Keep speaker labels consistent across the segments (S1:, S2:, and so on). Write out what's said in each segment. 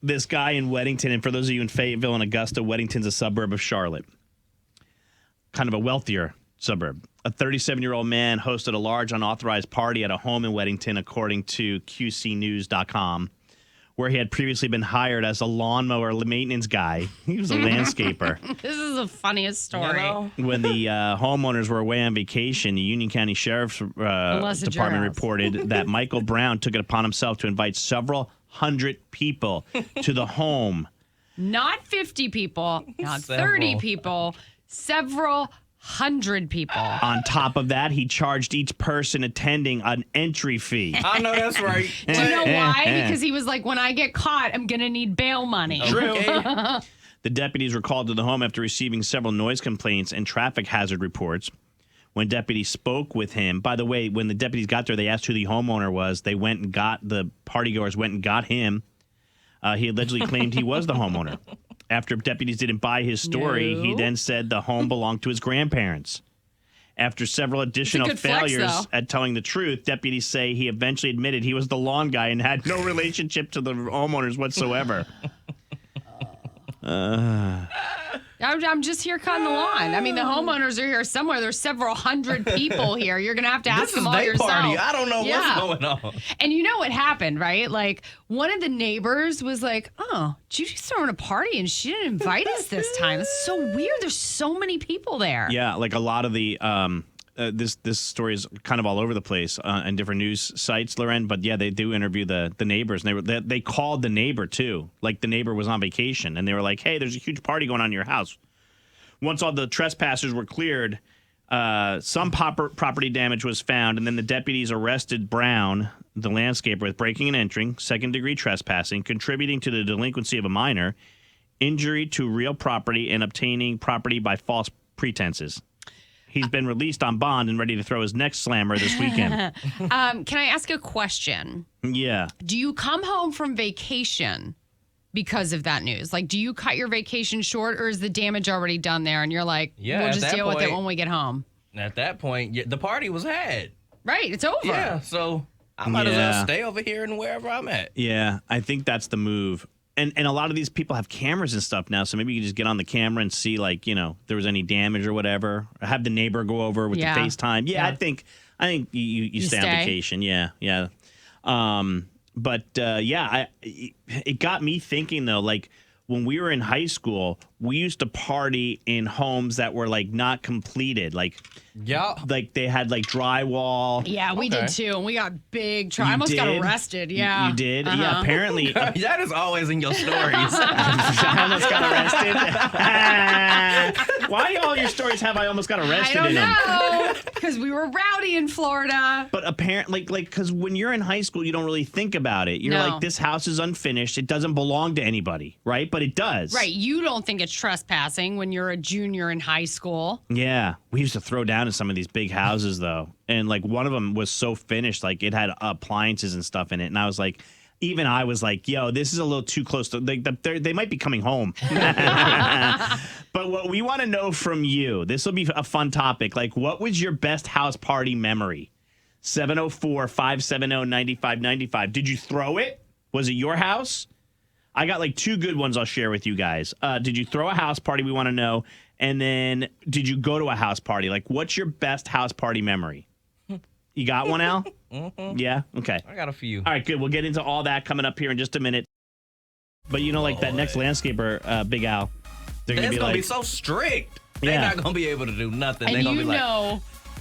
S1: this guy in Weddington, and for those of you in Fayetteville and Augusta, Weddington's a suburb of Charlotte. Kind of a wealthier suburb. A 37-year-old man hosted a large unauthorized party at a home in Weddington, according to QCnews.com, where he had previously been hired as a lawnmower maintenance guy. He was a landscaper.
S2: This is the funniest story.
S1: When the homeowners were away on vacation, the Union County Sheriff's Department reported that Michael Brown took it upon himself to invite several hundred people to the home.
S2: Not 50 people, not 30 people, several hundred people.
S1: On top of that, he charged each person attending an entry fee.
S3: I know that's right.
S2: Do you know why? Because he was like, when I get caught, I'm going to need bail money.
S1: True. The deputies were called to the home after receiving several noise complaints and traffic hazard reports. When deputies spoke with him, by the way, when the deputies got there, they asked who the homeowner was. They went and got, the partygoers went and got him. He allegedly claimed he was the homeowner. After deputies didn't buy his story, he then said the home belonged to his grandparents. After several additional failures at telling the truth, deputies say he eventually admitted he was the lawn guy and had no relationship to the homeowners whatsoever.
S2: I'm just here cutting the lawn. I mean, the homeowners are here somewhere. There's several hundred people here. You're going to have to ask them all yourself.
S3: Party. I don't know what's going on.
S2: And you know what happened, right? Like, one of the neighbors was like, oh, Judy's throwing a party and she didn't invite us this time. It's so weird. There's so many people there.
S1: Yeah, like a lot of the... this story is kind of all over the place on different news sites, LauRen. But yeah, they do interview the neighbors. And they called the neighbor too. Like the neighbor was on vacation, and they were like, "Hey, there's a huge party going on in your house." Once all the trespassers were cleared, some property damage was found, and then the deputies arrested Brown, the landscaper, with breaking and entering, second-degree trespassing, contributing to the delinquency of a minor, injury to real property, and obtaining property by false pretenses. He's been released on bond and ready to throw his next slammer this weekend.
S2: Can I ask a question?
S1: Yeah.
S2: Do you come home from vacation because of that news? Like, do you cut your vacation short, or is the damage already done there and you're like, we'll just deal with it when we get home?
S3: At that point, the party was had.
S2: Right, it's over.
S3: Yeah, so I might as well stay over here and wherever I'm at.
S1: Yeah, I think that's the move. And a lot of these people have cameras and stuff now, so maybe you can just get on the camera and see, like, you know, if there was any damage or whatever. Or have the neighbor go over with the FaceTime. Yeah, I think you stay on vacation. Yeah. It got me thinking, though, like, when we were in high school, we used to party in homes that were, like, not completed. Like they had, like, drywall.
S2: Yeah, we did, too. And we got big I almost got arrested. Yeah.
S1: You did? Uh-huh. Yeah, apparently.
S3: That is always in your stories.
S1: I almost got arrested. Why all your stories have I almost got arrested in them?
S2: I don't know. Because we were rowdy in Florida.
S1: But apparently, because when you're in high school, you don't really think about it. You're like, this house is unfinished. It doesn't belong to anybody, right? But it does.
S2: Right. You don't think it's trespassing when you're a junior in high school.
S1: Yeah. We used to throw down in some of these big houses, though. And, like, one of them was so finished, like, it had appliances and stuff in it. And I was like, I was like, yo, this is a little too close to, they might be coming home. But what we want to know from you, this will be a fun topic. Like, what was your best house party memory? 704-570-9595. Did you throw it? Was it your house? I got like two good ones I'll share with you guys. Did you throw a house party? We want to know. And then did you go to a house party? Like, what's your best house party memory? You got one, Al?
S3: Mm-hmm.
S1: Yeah? Okay.
S3: I got a few.
S1: All right, good. We'll get into all that coming up here in just a minute. But you know, like that next landscaper, Big Al, they're going to
S3: be so strict. They're not going to be able to do nothing.
S2: And
S3: they're going to be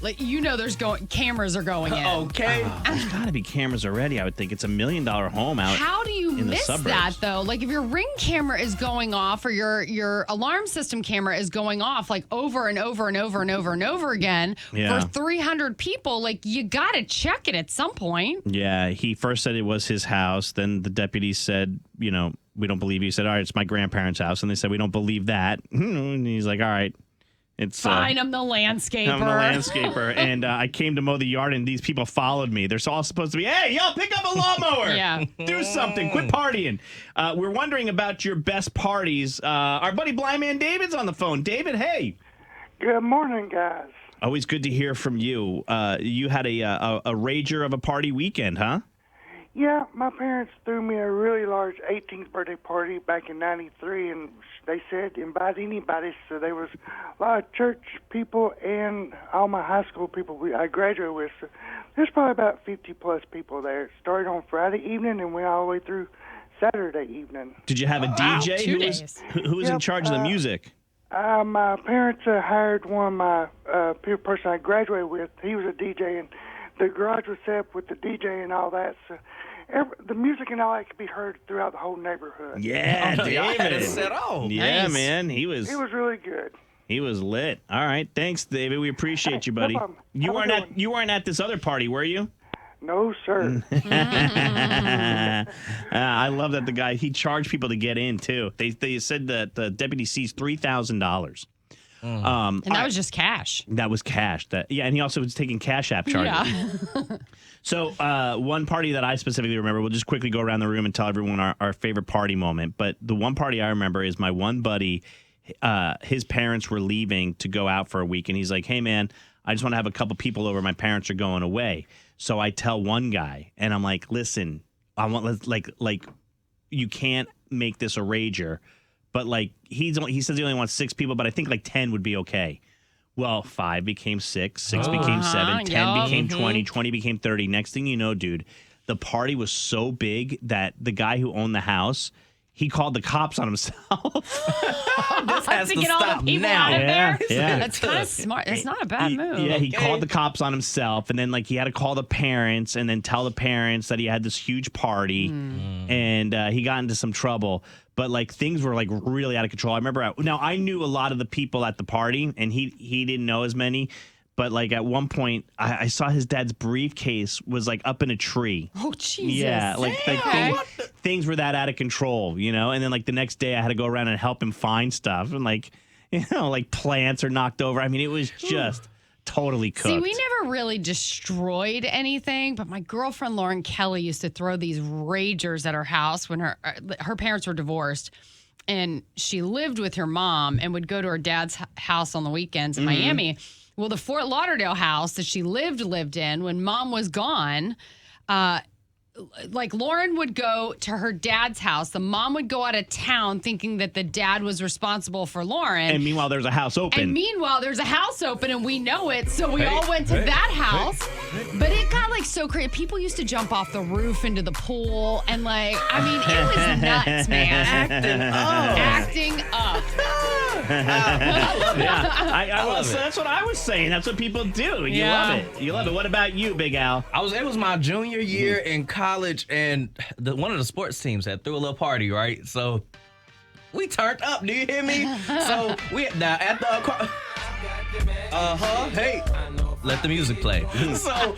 S2: there's cameras are going in.
S3: Okay.
S1: There's got to be cameras already, I would think. It's $1 million home out.
S2: How do you miss that, though? Like, if your Ring camera is going off or your alarm system camera is going off, like, over and over and over and over and over again for 300 people, like, you got to check it at some point. Yeah,
S1: he first said it was his house. Then the deputies said, you know, we don't believe you. He said, all right, it's my grandparents' house. And they said, we don't believe that. And he's like, all right. It's
S2: fine, I'm the landscaper.
S1: I'm the landscaper. And I came to mow the yard, and these people followed me. They're all supposed to be, hey, yo, pick up a lawnmower.
S2: Yeah.
S1: Do something. Quit partying. We're wondering about your best parties. Our buddy Blind Man David's on the phone. David, hey.
S4: Good morning, guys.
S1: Always good to hear from you. You had a rager of a party weekend, huh?
S4: Yeah, my parents threw me a really large 18th birthday party back in '93, and they said invite anybody. So there was a lot of church people and all my high school people I graduated with. So there's probably about 50-plus people there. It started on Friday evening and went all the way through Saturday evening.
S1: Did you have a DJ?
S2: 2 days.
S1: Who was in charge of the music?
S4: My parents hired one of my person I graduated with. He was a DJ, and the garage was set up with the DJ and all that. So the music and all that could be heard throughout the whole neighborhood.
S1: Yeah,
S3: Y'all had it
S1: David.
S3: set off.
S1: Yeah,
S2: Nice.
S1: man.
S4: It was really good.
S1: He was lit. All right. Thanks, David. We appreciate you, buddy.
S4: No problem.
S1: You
S4: Have a
S1: weren't
S4: good
S1: at
S4: one.
S1: you weren't at this other party, were you?
S4: No, sir.
S1: I love that the guy he charged people to get in too. They said that the deputy seized $3,000.
S2: And that was just cash.
S1: That was cash. And he also was taking Cash App charges.
S2: Yeah.
S1: So one party that I specifically remember, we'll just quickly go around the room and tell everyone our favorite party moment. But the one party I remember is my one buddy. His parents were leaving to go out for a week, and he's like, "Hey, man, I just want to have a couple people over. My parents are going away." So I tell one guy, and I'm like, "Listen, I want like you can't make this a rager, but like he says he only wants 6 people, but I think like 10 would be okay." Well, 5 became 6, 6 became 7, 10
S2: yup.
S1: became 20, 20 became 30. Next thing you know, dude, the party was so big that the guy who owned the house, he called the cops on himself.
S3: This has
S2: To
S3: to
S2: get all
S3: stop
S2: the people
S3: now.
S2: out of there.
S1: Yeah.
S2: That's kind of smart. It's not a bad move.
S1: Yeah, he
S3: Okay.
S1: called the cops on himself, and then like he had to call the parents and then tell the parents that he had this huge party, and he got into some trouble. But like things were like really out of control. I remember now I knew a lot of the people at the party, and he didn't know as many. But like at one point, I saw his dad's briefcase was like up in a tree.
S2: Oh, Jesus.
S1: Yeah, like things were that out of control, you know. And then like the next day, I had to go around and help him find stuff, and like like plants are knocked over. I mean, it was just totally cooked.
S2: See, we never really destroyed anything, but my girlfriend Lauren Kelly used to throw these ragers at her house when her parents were divorced, and she lived with her mom and would go to her dad's house on the weekends in Miami. Well, the Fort Lauderdale house that she lived in when mom was gone, like Lauren would go to her dad's house. The mom would go out of town thinking that the dad was responsible for Lauren.
S1: And meanwhile, there's a house open.
S2: And meanwhile, there's a house open and we know it. So we all went to that house. But it got like so crazy. People used to jump off the roof into the pool. And like, I mean, it was nuts, man. Acting up.
S1: That's what I was saying. That's what people do. You
S2: Yeah.
S1: love it. You love it. What about you, Big Al?
S3: It was my junior year in college, and one of the sports teams had threw a little party, right? So we turned up. Do you hear me? So we now at the hey, let the music play. So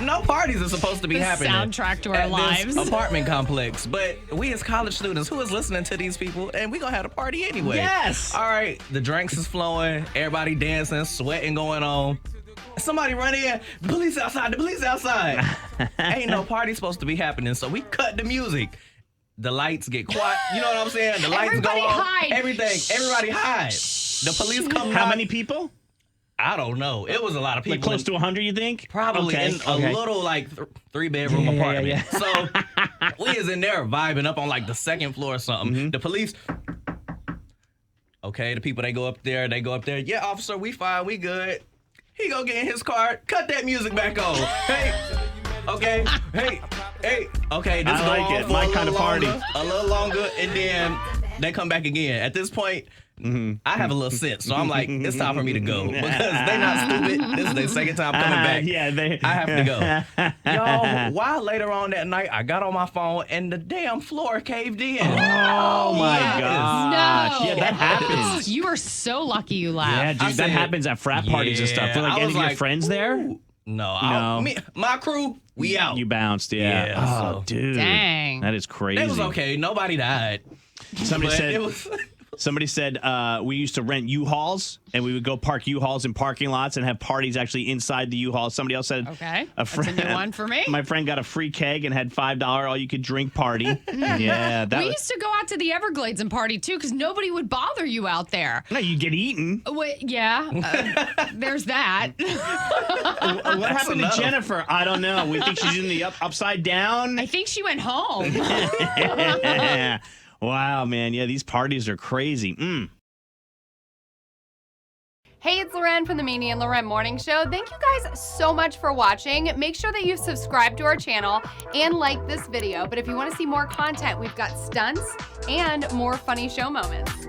S3: no parties are supposed to be
S2: The
S3: happening.
S2: soundtrack to our
S3: at
S2: lives.
S3: This apartment complex, but we as college students who is listening to these people, and we gonna have a party anyway.
S1: Yes.
S3: All right. The drinks is flowing. Everybody dancing, sweating going on. Somebody run in. The police outside. The police outside. Ain't no party supposed to be happening, so we cut the music. The lights get quiet. You know what I'm saying? The lights
S2: Everybody
S3: go on.
S2: hide.
S3: Everything. Everybody hide. The police come
S1: How
S3: by.
S1: many people?
S3: I don't know. It was a lot of people.
S1: Like close to 100, you think?
S3: Probably
S1: Okay,
S3: in a
S1: okay.
S3: little like 3-bedroom
S1: Yeah,
S3: apartment.
S1: yeah.
S3: So we is in there vibing up on like the second floor or something. The police. Okay, the people they go up there. Yeah, officer, we fine, we good. He go get in his car. Cut that music back on. Hey. Okay. Hey. Okay, this
S1: I
S3: go
S1: like
S3: on
S1: it.
S3: for
S1: My
S3: a little
S1: kind of party.
S3: longer, a little longer, and then they come back again. At this point, I have a little sense, so I'm like, it's time for me to go because they not stupid. This is their second time coming back.
S1: Yeah,
S3: I have to go. Y'all, while later on that night, I got on my phone and the damn floor caved in.
S1: Oh my
S3: Yes.
S1: gosh.
S2: No.
S1: Yeah, that happens.
S2: You are so lucky you
S1: Yeah,
S2: laughed.
S1: dude,
S3: I
S1: that
S3: said,
S1: happens at frat parties and stuff. For like
S3: I
S1: any
S3: was
S1: of your
S3: like,
S1: friends there?
S3: ooh. No,
S1: No.
S3: my crew, we out.
S1: You bounced, yeah.
S3: Yeah,
S1: Oh,
S3: so-
S1: dude.
S2: Dang.
S1: That is crazy.
S3: It was okay. Nobody died.
S1: Somebody
S3: But
S1: said
S3: it was
S1: Somebody said we used to rent U-Hauls, and we would go park U-Hauls in parking lots and have parties actually inside the U-Hauls. Somebody else said,
S2: okay,
S1: that's a
S2: new one for me.
S1: My friend got a free keg and had $5 all-you-could-drink party. Yeah,
S2: we used to go out to the Everglades and party, too, because nobody would bother you out there.
S1: No, you get eaten.
S2: Wait, yeah, there's that.
S1: What happened to Jennifer? I don't know. We think she's in the upside down.
S2: I think she went home.
S1: Wow, man. Yeah, these parties are crazy.
S5: Hey, it's Lauren from the Maney and LauRen Morning Show. Thank you guys so much for watching. Make sure that you subscribe to our channel and like this video. But if you want to see more content, we've got stunts and more funny show moments.